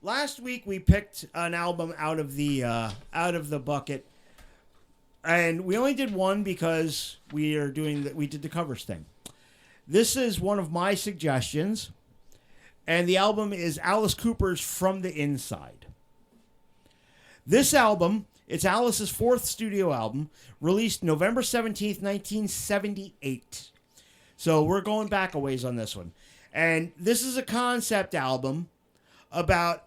last week we picked an album out of the bucket, and we only did one because we did the covers thing. This is one of my suggestions, and the album is Alice Cooper's From the Inside. This album, it's Alice's fourth studio album, released November 17th, 1978. So we're going back a ways on this one. And this is a concept album about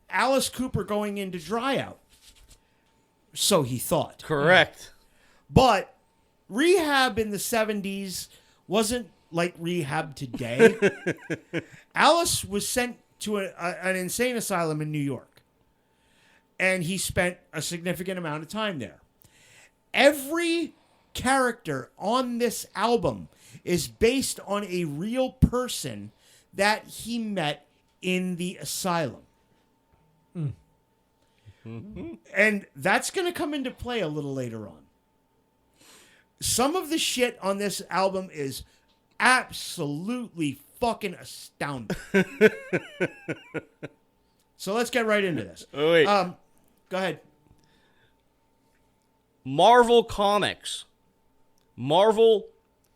Alice Cooper going into dry out. So he thought. Correct. But rehab in the 70s wasn't like rehab today. Alice was sent to an insane asylum in New York. And he spent a significant amount of time there. Every character on this album is based on a real person that he met in the asylum. Mm-hmm. And that's going to come into play a little later on. Some of the shit on this album is absolutely fucking astounding. So let's get right into this. Oh, wait. Go ahead. Marvel Comics. Marvel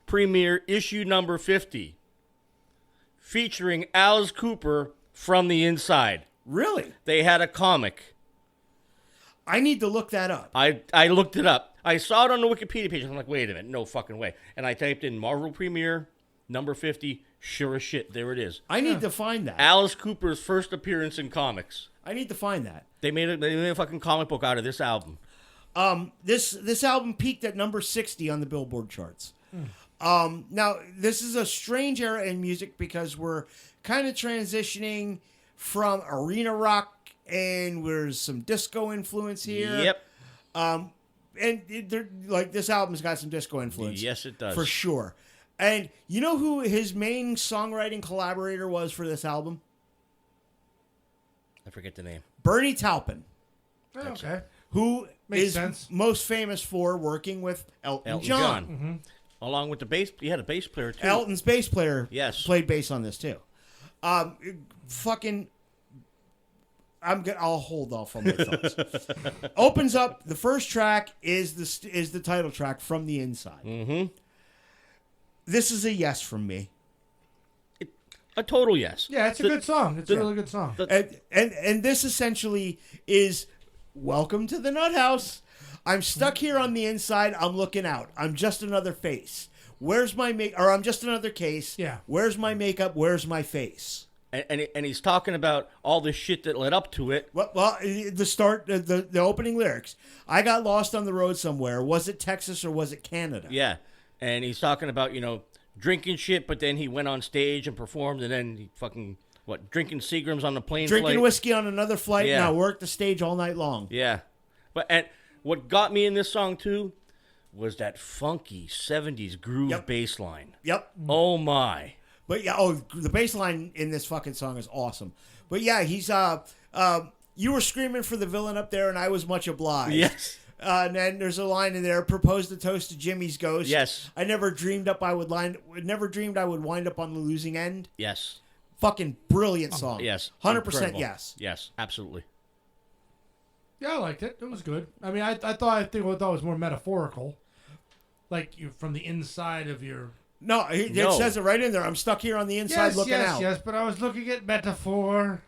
Premiere issue number 50. Featuring Alice Cooper From the Inside. Really? They had a comic. I need to look that up. I looked it up. I saw it on the Wikipedia page. I'm like, wait a minute. No fucking way. And I typed in Marvel Premiere number 50. Sure as shit. There it is. I need to find that. Alice Cooper's first appearance in comics. I need to find that. They made a fucking comic book out of this album. This album peaked at number 60 on the Billboard charts. Now, this is a strange era in music because we're kind of transitioning from arena rock and there's some disco influence here. Yep. And this album's got some disco influence. Yes, it does. For sure. And you know who his main songwriting collaborator was for this album? I forget the name. Bernie Taupin. Oh, okay. Who Makes is sense. most famous for working with Elton John. Mm-hmm. Along with the bass, he had a bass player too. Elton's bass player played bass on this too. I'll hold off on my thoughts. Opens up, the first track is the title track, From the Inside. Mm-hmm. This is a yes from me. A total yes. Yeah, it's a good song. It's a really good song. And this essentially is welcome to the Nut House. I'm stuck here on the inside. I'm looking out. I'm just another face. Where's my I'm just another case. Yeah. Where's my makeup? Where's my face? And he's talking about all the shit that led up to it. Well, the opening lyrics. I got lost on the road somewhere. Was it Texas or was it Canada? Yeah. And he's talking about, drinking shit, but then he went on stage and performed, and then he fucking, drinking Seagrams on the plane Drinking flight. whiskey on another flight, Yeah. and I worked the stage all night long. Yeah. And what got me in this song, too, was that funky 70s groove bass line. Yep. Oh, my. But yeah, the bass line in this fucking song is awesome. But yeah, he's, you were screaming for the villain up there, and I was much obliged. Yes. And then there's a line in there: "Proposed a toast to Jimmy's ghost." Yes. I never dreamed I would wind up on the losing end. Yes. Fucking brilliant song. Yes. 100% yes. Yes, absolutely. Yeah, I liked it. It was good. I mean, I thought it was more metaphorical, like you from the inside of your. No, it says it right in there. I'm stuck here on the inside looking out. Yes, but I was looking at metaphor.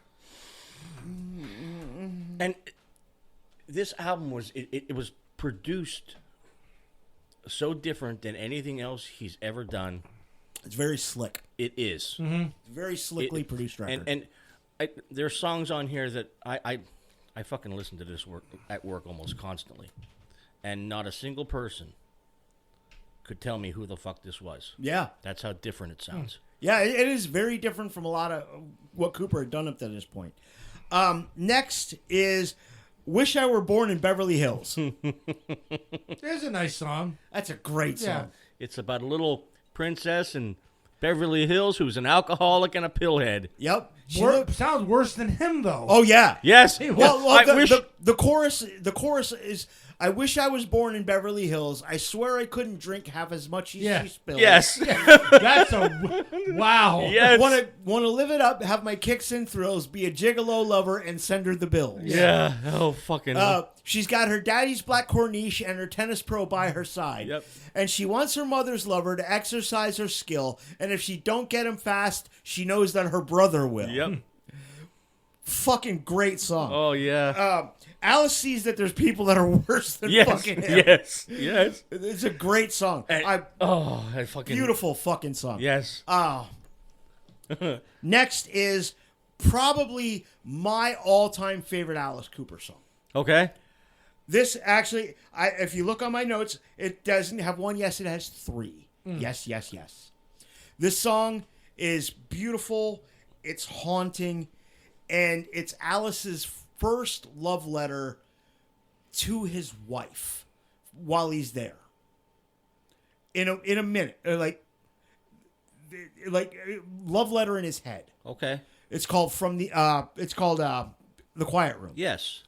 And this album was it was produced so different than anything else he's ever done. It's very slick. It is. Mm-hmm. Very slickly produced record. And there are songs on here that I fucking listen to this at work almost constantly, and not a single person could tell me who the fuck this was. Yeah. That's how different it sounds. Yeah, it is very different from a lot of what Cooper had done up to this point. Next is Wish I Were Born in Beverly Hills. There's a nice song. That's a great song. Yeah. It's about a little princess in Beverly Hills who's an alcoholic and a pillhead. Yep. Sounds worse than him, though. Oh, yeah. Yes. Well, the chorus is I wish I was born in Beverly Hills. I swear I couldn't drink half as much as Yeah. she spilled. Yes. That's a wow. Yes. Want to live it up, have my kicks and thrills, be a gigolo lover, and send her the bills. Yeah. Oh, fucking. She's got her daddy's black Corniche and her tennis pro by her side. Yep. And she wants her mother's lover to exercise her skill. And if she don't get him fast, she knows that her brother will. Yep. Fucking great song. Oh, yeah. Alice sees that there's people that are worse than Yes. fucking him. Yes. Yes. It's a great song. I fucking. Beautiful fucking song. Yes. Oh. Next is probably my all-time favorite Alice Cooper song. Okay. This actually, if you look on my notes, it doesn't have one. Yes, it has three. Yes, yes, yes. This song is beautiful. It's haunting. And it's Alice's first love letter to his wife while he's there. In a minute. Like love letter in his head. Okay. It's called The Quiet Room. Yes.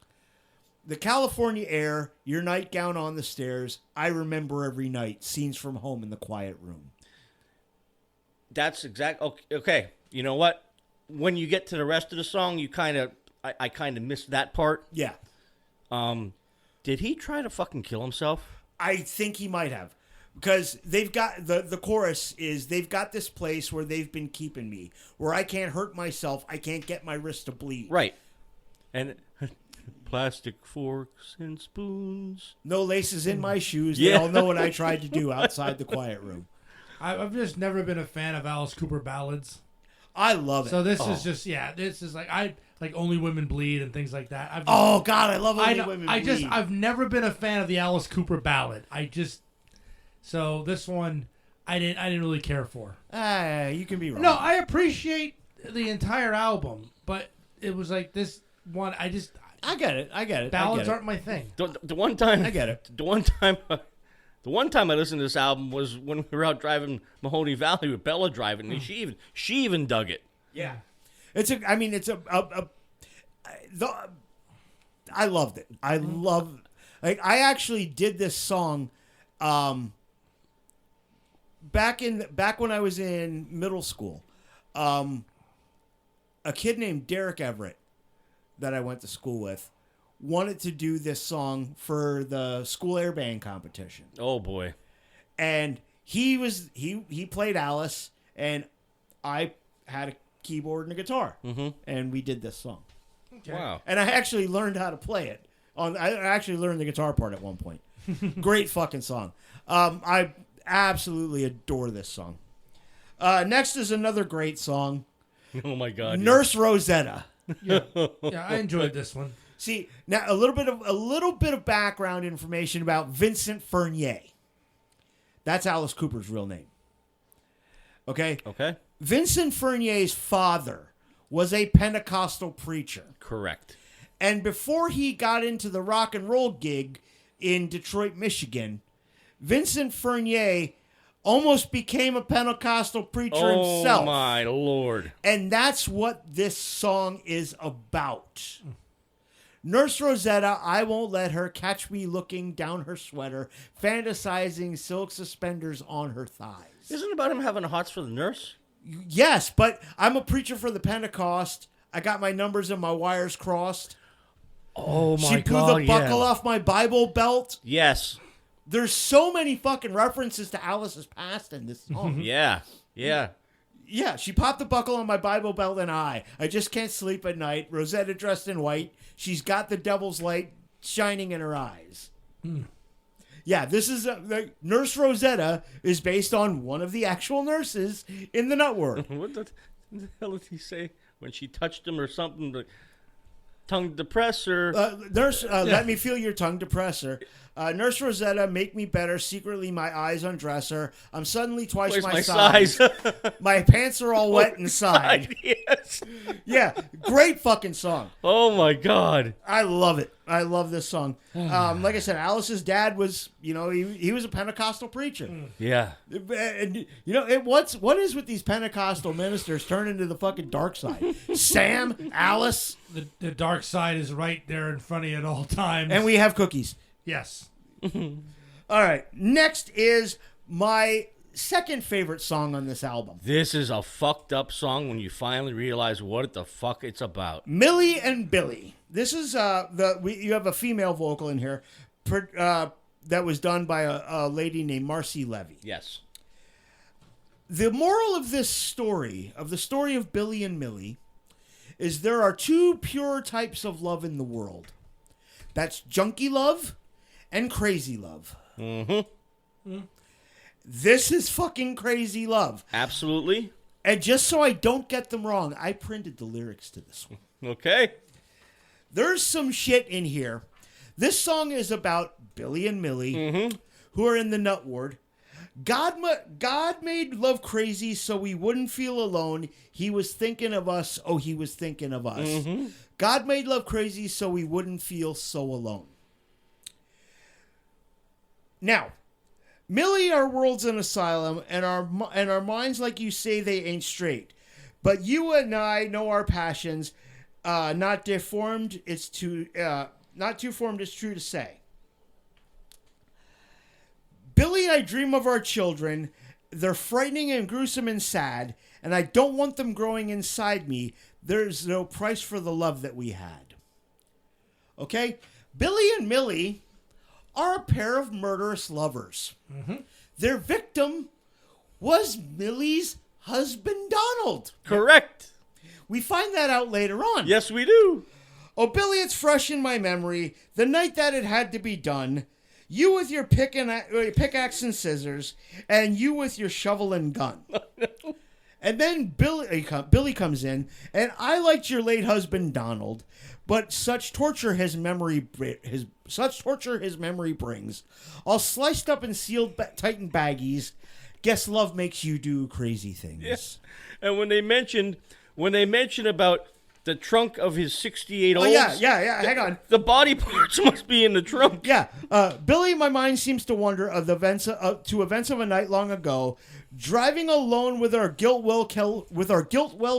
The California air, your nightgown on the stairs. I remember every night. Scenes from home in the quiet room. That's exact. Okay. You know what? When you get to the rest of the song, you I kind of missed that part. Yeah. Did he try to fucking kill himself? I think he might have. Because they've got, the chorus is, they've got this place where they've been keeping me. Where I can't hurt myself. I can't get my wrist to bleed. Right. And plastic forks and spoons. No laces in my shoes. Yeah. They all know what I tried to do outside the quiet room. I've just never been a fan of Alice Cooper ballads. I love it. So this is just this is like Only Women Bleed and things like that. Oh God, I love Only Women Bleed. I've never been a fan of the Alice Cooper ballad. So this one I didn't really care for. You can be wrong. No, I appreciate the entire album, but it was like this one I get it. ballads aren't my thing. The one time I get it. The one time I listened to this album was when we were out driving Mahoney Valley with Bella driving, and she even dug it. Yeah, I loved it. I actually did this song, back when I was in middle school. A kid named Derek Everett that I went to school with wanted to do this song for the school air band competition. Oh boy. And he played Alice, and I had a keyboard and a guitar, and we did this song. Okay. Wow. And I actually learned how to play it. I actually learned the guitar part at one point. Great fucking song. I absolutely adore this song. Next is another great song, Oh my God. Nurse Rosetta. Yeah, I enjoyed this one. See, now a little bit of background information about Vincent Furnier. That's Alice Cooper's real name. Okay? Okay. Vincent Furnier's father was a Pentecostal preacher. Correct. And before he got into the rock and roll gig in Detroit, Michigan, Vincent Furnier almost became a Pentecostal preacher himself. Oh my Lord. And that's what this song is about. Nurse Rosetta, I won't let her catch me looking down her sweater, fantasizing silk suspenders on her thighs. Isn't it about him having hots for the nurse? Yes, but I'm a preacher for the Pentecost. I got my numbers and my wires crossed. Oh my She blew the buckle off my Bible belt. Yes. There's so many fucking references to Alice's past in this song. Yeah. Yeah. Yeah, she popped the buckle on my Bible belt and I just can't sleep at night. Rosetta dressed in white. She's got the devil's light shining in her eyes. Yeah, this is Nurse Rosetta is based on one of the actual nurses in the Nutwork. What the hell did he say when she touched him or something? The tongue depressor. Nurse, let me feel your tongue depressor. Nurse Rosetta, make me better. Secretly, my eyes undress her. I'm suddenly twice my size. My pants are all wet inside. Yes. Yeah, great fucking song. Oh my God. I love it. I love this song. Like I said, Alice's dad was, he was a Pentecostal preacher. Yeah. And, what is with these Pentecostal ministers turning to the fucking dark side? Sam, Alice, The dark side is right there in front of you at all times. and we have cookies. Yes. All right. Next is my second favorite song on this album. This is a fucked up song when you finally realize what the fuck it's about. Millie and Billy. This is you have a female vocal in here that was done by a lady named Marcy Levy. Yes. The moral of this story, of the story of Billy and Millie, is there are two pure types of love in the world. That's junkie love and crazy love. Mm-hmm. This is fucking crazy love. Absolutely. And just so I don't get them wrong, I printed the lyrics to this one. Okay. There's some shit in here. This song is about Billy and Millie, who are in the nut ward. God made love crazy so we wouldn't feel alone. He was thinking of us. Oh, he was thinking of us. God made love crazy so we wouldn't feel so alone. Now, Millie, our world's an asylum, and our minds, like you say, they ain't straight. But you and I know our passions, not deformed. It's not too formed. It's true to say. Billy, I dream of our children. They're frightening and gruesome and sad, and I don't want them growing inside me. There's no price for the love that we had. Okay? Billy and Millie are a pair of murderous lovers. Their victim was Millie's husband, Donald. Correct. We find that out later on. Yes, we do. Oh, Billy, it's fresh in my memory. The night that it had to be done. You with your pickaxe and scissors, and you with your shovel and gun. And then Billy comes in, and I liked your late husband Donald, but such torture his memory brings, all sliced up and sealed tight in baggies. Guess love makes you do crazy things. Yes. And when they mention about the trunk of his 68 Oh Olds, yeah. Hang on. the body parts must be in the trunk. Yeah, Billy, my mind seems to wander of the events of a night long ago, driving alone with our guilt well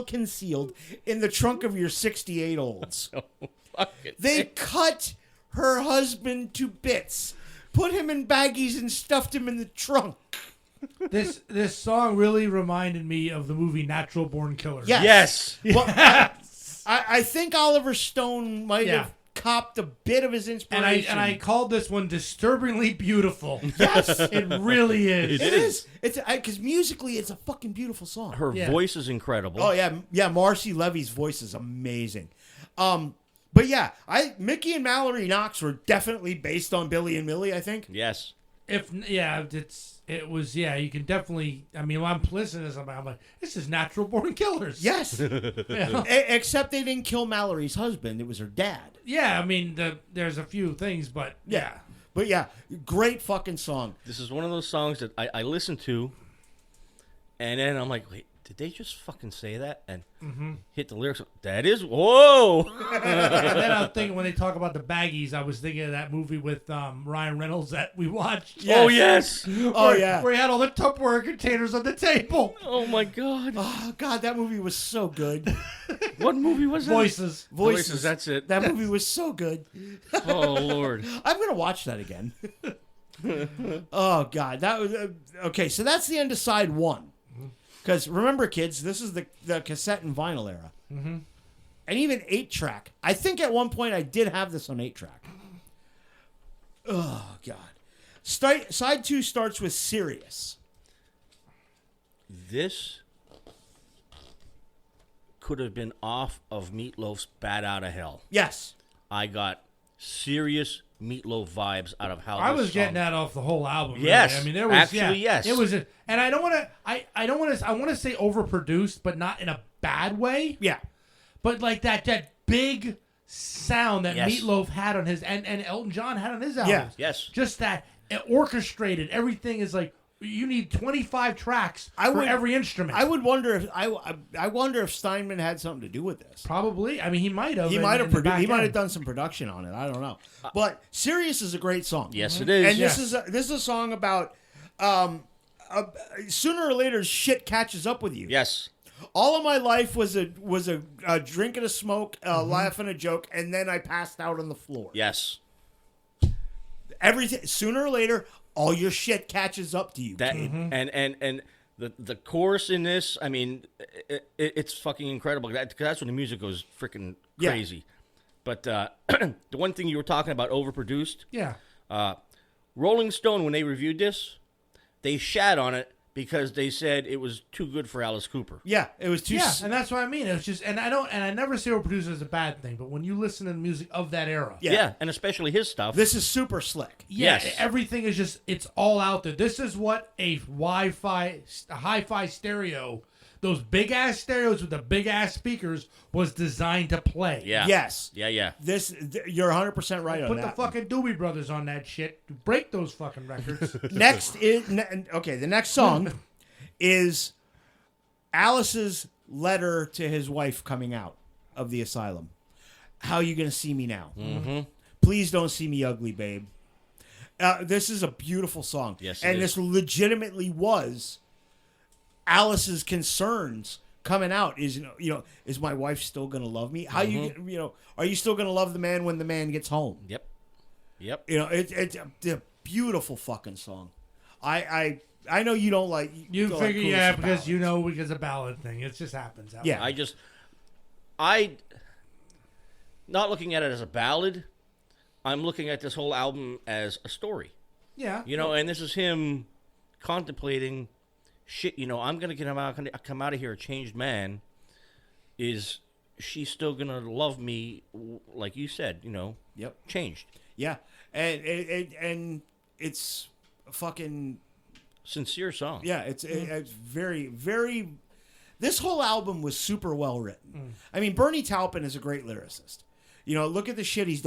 concealed in the trunk of your 68 Olds. They cut her husband to bits, put him in baggies, and stuffed him in the trunk. This song really reminded me of the movie Natural Born Killers. Yes. Yes. Well, I think Oliver Stone might have copped a bit of his inspiration. And I called this one disturbingly beautiful. Yes, it really is. It is. It's because musically, it's a fucking beautiful song. Her voice is incredible. Oh yeah. Marcy Levy's voice is amazing. But yeah, Mickey and Mallory Knox were definitely based on Billy and Millie, I think. Yes. It was you can definitely. I mean, when I'm listening to something, I'm like, this is Natural Born Killers. Yes. Yeah. Except they didn't kill Mallory's husband. It was her dad. Yeah, I mean, there's a few things, but yeah. But yeah, great fucking song. This is one of those songs that I listen to, and then I'm like, wait, did they just fucking say that? And hit the lyrics. That is, whoa. And then I'm thinking, when they talk about the baggies, I was thinking of that movie with Ryan Reynolds that we watched. Oh, yes. Where he had all the Tupperware containers on the table. Oh, my God. Oh God, that movie was so good. What movie was that? Voices. Voices. That's it. That movie was so good. Oh, Lord. I'm gonna watch that again. Oh God, that was okay. So that's the end of side one. Because remember, kids, this is the cassette and vinyl era. And even 8-track. I think at one point I did have this on 8-track. Oh, God. Side 2 starts with Sirius. This could have been off of Meatloaf's Bat Out of Hell. Yes. I got serious Meatloaf vibes out of how I this was song- getting that off the whole album. Really. Yes. I mean, there was Actually, yes. It was, and I don't want to. I don't want to. I want to say overproduced, but not in a bad way. Yeah. But like that big sound that Yes. Meatloaf had on his and Elton John had on his album. Yeah. Yes. Just that orchestrated. Everything is like you need 25 tracks for every instrument. I would wonder if I wonder if Steinman had something to do with this. Probably. I mean, he might have. He might have done some production on it. I don't know. But Sirius is a great song. Yes, it is. And this is a song about sooner or later shit catches up with you. Yes. All of my life was a drink and a smoke, laugh and a joke, and then I passed out on the floor. Yes. everything sooner or later, all your shit catches up to you. That kid. and the chorus in this, I mean, it's fucking incredible. That's when the music goes freaking Yeah. crazy. But the one thing you were talking about, overproduced. Yeah. Rolling Stone, when they reviewed this, they shat on it because they said it was too good for Alice Cooper. Yeah, it was too. Yeah, and that's what I mean. It was just, and I never say overproduced as a bad thing, but when you listen to the music of that era, Yeah. And especially his stuff. This is super slick. yeah, Yes. everything is just, it's all out there. This is what a hi-fi stereo, those big ass stereos with the big ass speakers, was designed to play. Yeah. Yes. Yeah. You're 100% right on Put the that. fucking Doobie Brothers on that shit to break those fucking records. Next is okay. The next song is Alice's letter to his wife coming out of the asylum. How you gonna see me now? Mm-hmm. Please don't see me ugly, babe. This is a beautiful song. Yes, it and is. this legitimately was Alice's concerns coming out. Is is my wife still gonna love me? How are you still gonna love the man when the man gets home? Yep. It's a beautiful fucking song. I know you don't like You don't figure, like yeah, Coolest because Ballads. because a ballad thing. It just happens. That Yeah. way. I not looking at it as a ballad. I'm looking at this whole album as a story. Yeah. And this is him contemplating shit. I'm gonna come out of here a changed man. Is she still gonna love me like you said? Yep. Changed. Yeah, and it's a fucking Sincere song. yeah. It's very very. This whole album was super well written. I mean, Bernie Taupin is a great lyricist. Look at the shit he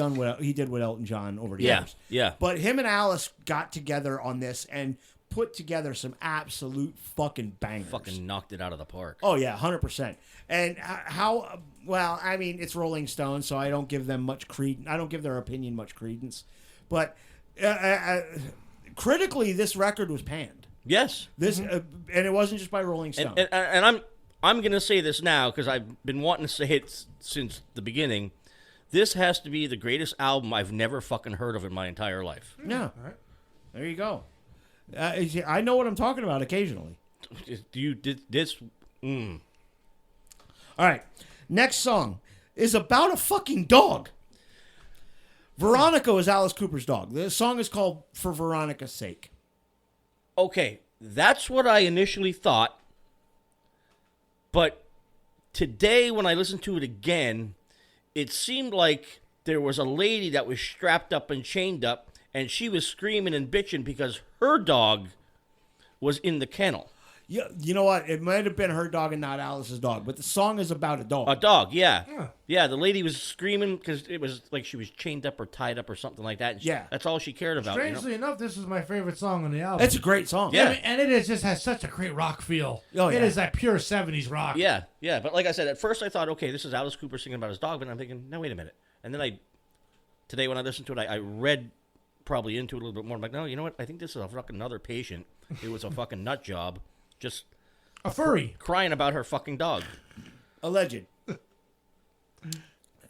did with Elton John over the years. Yeah. But him and Alice got together on this and put together some absolute fucking bangers. Fucking knocked it out of the park. Oh yeah, 100%. And how? Well, I mean, it's Rolling Stone, so I don't give them much credence. I don't give their opinion much credence. But critically, this record was panned. Yes. This and it wasn't just by Rolling Stone. And I'm gonna say this now because I've been wanting to say it since the beginning. This has to be the greatest album I've never fucking heard of in my entire life. Yeah, All right. there you go. I know what I'm talking about occasionally. You did this. All right, next song is about a fucking dog. Veronica is Alice Cooper's dog. The song is called "For Veronica's Sake." Okay, that's what I initially thought. But today, when I listened to it again, it seemed like there was a lady that was strapped up and chained up, and she was screaming and bitching because her dog was in the kennel. Yeah, you know what? It might have been her dog and not Alice's dog, but the song is about a dog. A dog, yeah. Yeah. Yeah, the lady was screaming because it was like she was chained up or tied up or something like that. And Yeah. That's all she cared about. Strangely enough, this is my favorite song on the album. It's a great song. Yeah. and it just has such a great rock feel. Oh, yeah. It is that pure 70s rock. Yeah, yeah. But like I said, at first I thought, okay, this is Alice Cooper singing about his dog, but I'm thinking, no, wait a minute. And then today when I listened to it, I read probably into it a little bit more. I'm like, no, you know what? I think this is a fucking another patient. It was a fucking nut job, just A furry. crying about her fucking dog. Alleged.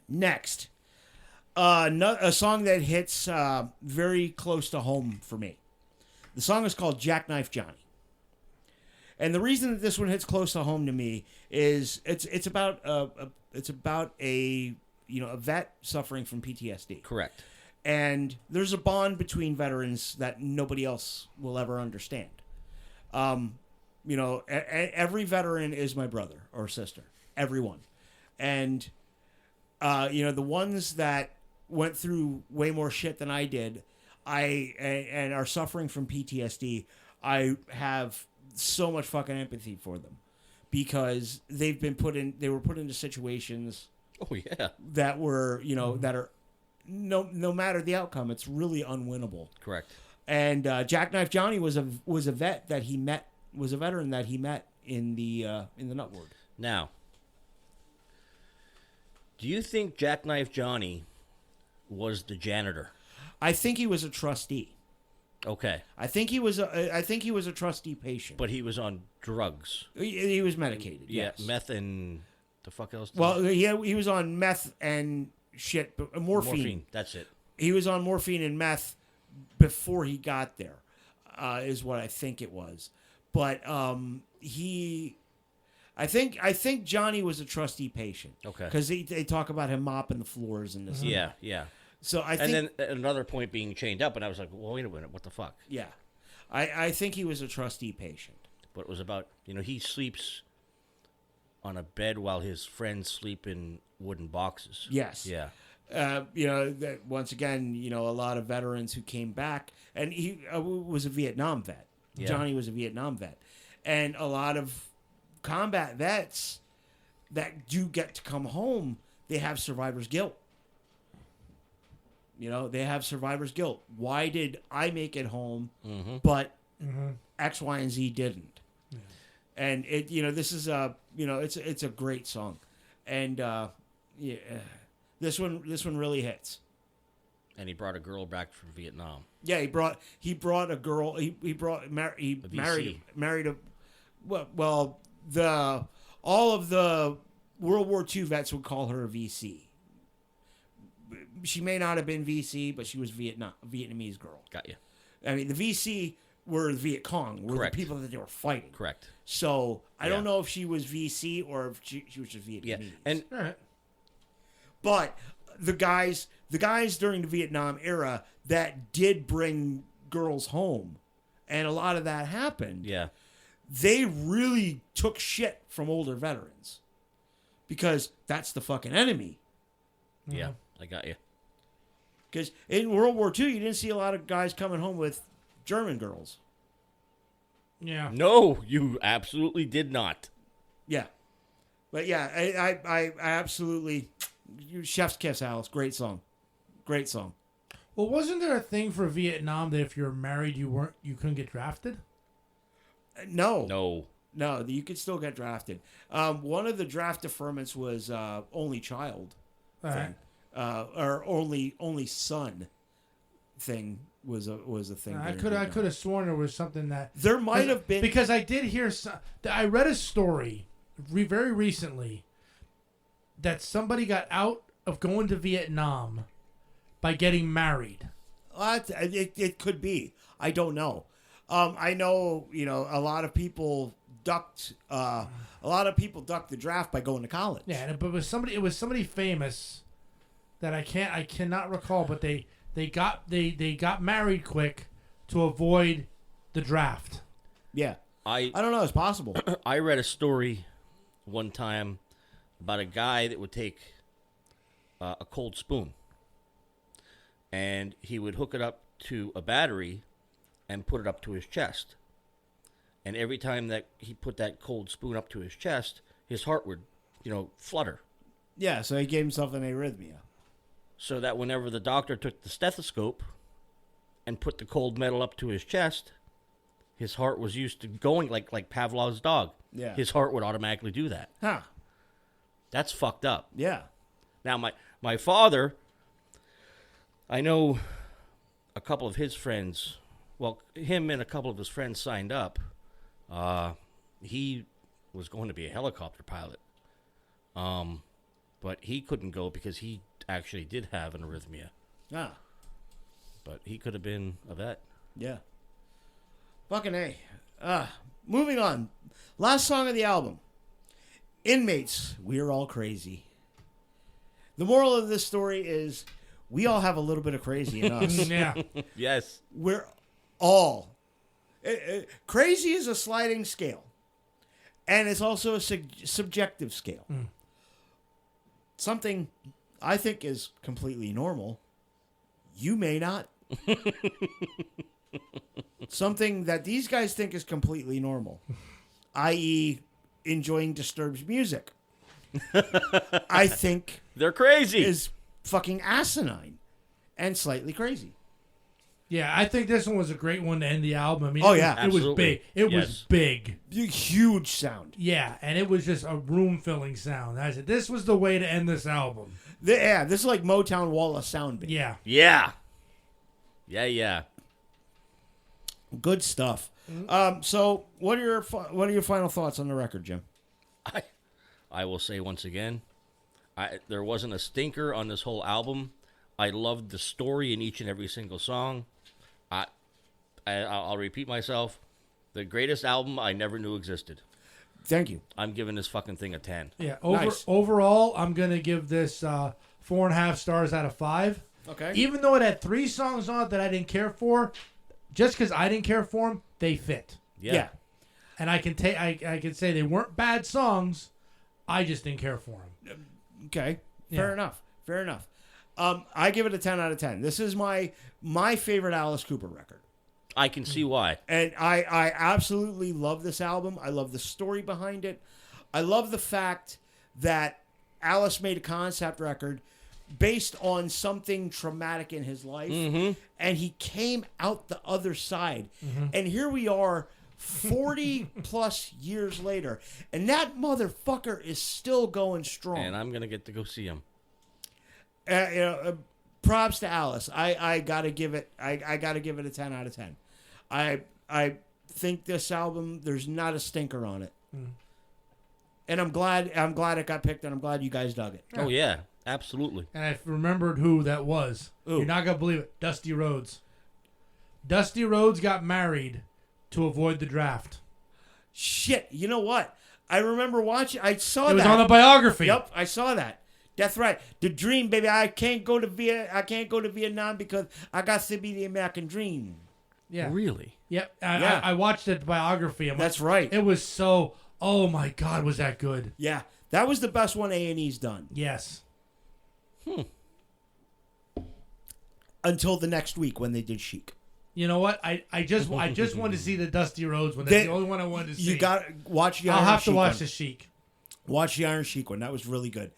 Next, a song that hits very close to home for me. The song is called Jackknife Johnny. And the reason that this one hits close to home to me is it's about a vet suffering from PTSD. Correct. And there's a bond between veterans that nobody else will ever understand. Every veteran is my brother or sister, everyone. And, the ones that went through way more shit than I did, and are suffering from PTSD, I have so much fucking empathy for them because they were put into situations Oh yeah. that were, that are no matter the outcome, it's really unwinnable. Correct. And Jackknife Johnny was a vet that he met, was a veteran that he met in the Nut Ward. Now, do you think Jackknife Johnny was the janitor? I think he was a trustee. Okay. I think he was a trustee patient. But he was on drugs. He was medicated. Yeah, Yes. meth and the fuck else? Well, he was on meth and shit, but morphine. That's it. He was on morphine and meth before he got there, is what I think it was. But I think Johnny was a trustee patient. Okay. Because they talk about him mopping the floors and this. and Yeah, that. yeah. So I And think, then another point being chained up, and I was like, well, wait a minute, what the fuck? yeah, I think he was a trustee patient. But it was about, he sleeps on a bed while his friends sleep in wooden boxes. Yes. Yeah. That once again, a lot of veterans who came back, and he was a Vietnam vet. Yeah. Johnny was a Vietnam vet, and a lot of combat vets that do get to come home, they have survivor's guilt. They have survivor's guilt. Why did I make it home, but X, Y, and Z didn't? Yeah. And this is it's a great song, and this one really hits. And he brought a girl back from Vietnam. Yeah, he brought a girl. He married a all of the World War II vets would call her a VC. She may not have been VC, but she was Vietnamese girl. Got you. I mean, the VC were the Viet Cong, were Correct. the people that they were fighting. Correct. So I Yeah. don't know if she was VC or if she was just Vietnamese. Yeah. And All right. But the guys during the Vietnam era that did bring girls home, and a lot of that happened, yeah. they really took shit from older veterans because that's the fucking enemy. Yeah. I got you. Because in World War II, you didn't see a lot of guys coming home with German girls. Yeah. No, you absolutely did not. Yeah. But yeah, I absolutely... Chef's Kiss, Alice. Great song. Great song. Well, wasn't there a thing for Vietnam that if you're married, you couldn't get drafted? No. No. You could still get drafted. One of the draft deferments was only child All thing. right. Or only son thing was a thing. I during Vietnam. could have sworn there was something that There might have been because I did hear. I read a story very recently that somebody got out of going to Vietnam by getting married. It could be. I don't know. I know a lot of people ducked. A lot of people ducked the draft by going to college. Yeah, but it was somebody famous that I cannot recall, but they got married quick to avoid the draft. Yeah. I I don't know. It's possible. I read a story one time about a guy that would take a cold spoon and he would hook it up to a battery and put it up to his chest. And every time that he put that cold spoon up to his chest, his heart would, flutter. Yeah. So he gave himself an arrhythmia. So that whenever the doctor took the stethoscope and put the cold metal up to his chest, his heart was used to going like Pavlov's dog. Yeah. His heart would automatically do that. Huh. That's fucked up. Yeah. Now, my father, I know a couple of his friends, well, him and a couple of his friends signed up. He was going to be a helicopter pilot. But he couldn't go because he actually did have an arrhythmia. Ah. But he could have been a vet. Yeah. Fucking A. Moving on. Last song of the album. Inmates, we're all crazy. The moral of this story is we all have a little bit of crazy in us. Yeah. Yes. We're all. Crazy is a sliding scale. And it's also a subjective scale. Something I think is completely normal. You may not. Something that these guys think is completely normal, i.e., enjoying Disturbed's music, I think They're crazy. is fucking asinine and slightly crazy. Yeah, I think this one was a great one to end the album. I mean, Oh, it yeah. was, it was Absolutely. big. It was Yes. big. Huge sound. Yeah, and it was just a room-filling sound. I said, this was the way to end this album. Yeah, this is like Motown Wall of Sound. Bit. Yeah. Yeah. Yeah. Good stuff. So, what are your final thoughts on the record, Jim? I will say once again, there wasn't a stinker on this whole album. I loved the story in each and every single song. I'll repeat myself. The greatest album I never knew existed. Thank you. I'm giving this fucking thing a 10. Yeah. Nice. Overall, I'm gonna give this 4.5 stars out of 5. Okay. Even though it had 3 songs on it that I didn't care for, just because I didn't care for them, they fit. Yeah. And I can say they weren't bad songs. I just didn't care for them. Okay. Yeah. Fair enough. Fair enough. I give it a 10 out of 10. This is my favorite Alice Cooper record. I can see why. And I absolutely love this album. I love the story behind it. I love the fact that Alice made a concept record based on something traumatic in his life. And he came out the other side. And here we are 40 plus years later. And that motherfucker is still going strong. And I'm going to get to go see him. Props to Alice. I gotta give it. I gotta give it a 10 out of 10. I think this album, there's not a stinker on it, and I'm glad it got picked, and I'm glad you guys dug it. Oh, yeah. Absolutely. And I remembered who that was. Who? You're not gonna believe it. Dusty Rhodes. Dusty Rhodes got married to avoid the draft. Shit, you know what? I remember watching. I saw It was that on the biography. Yep, I saw that. That's right. The dream, baby. I can't go to Vietnam because I got to be the American dream. Yeah. Really? Yep. Yeah. I watched the biography. That's right. It was so. Oh my God, was that good? Yeah, that was the best one A&E's done Yes. until the next week when they did Chic. You know what? I just wanted to see the Dusty Rhodes one. That's the only one I wanted to see. You got watch the. I'll Iron have to Sheik watch one. the Chic. Watch the Iron Sheik one. That was really good.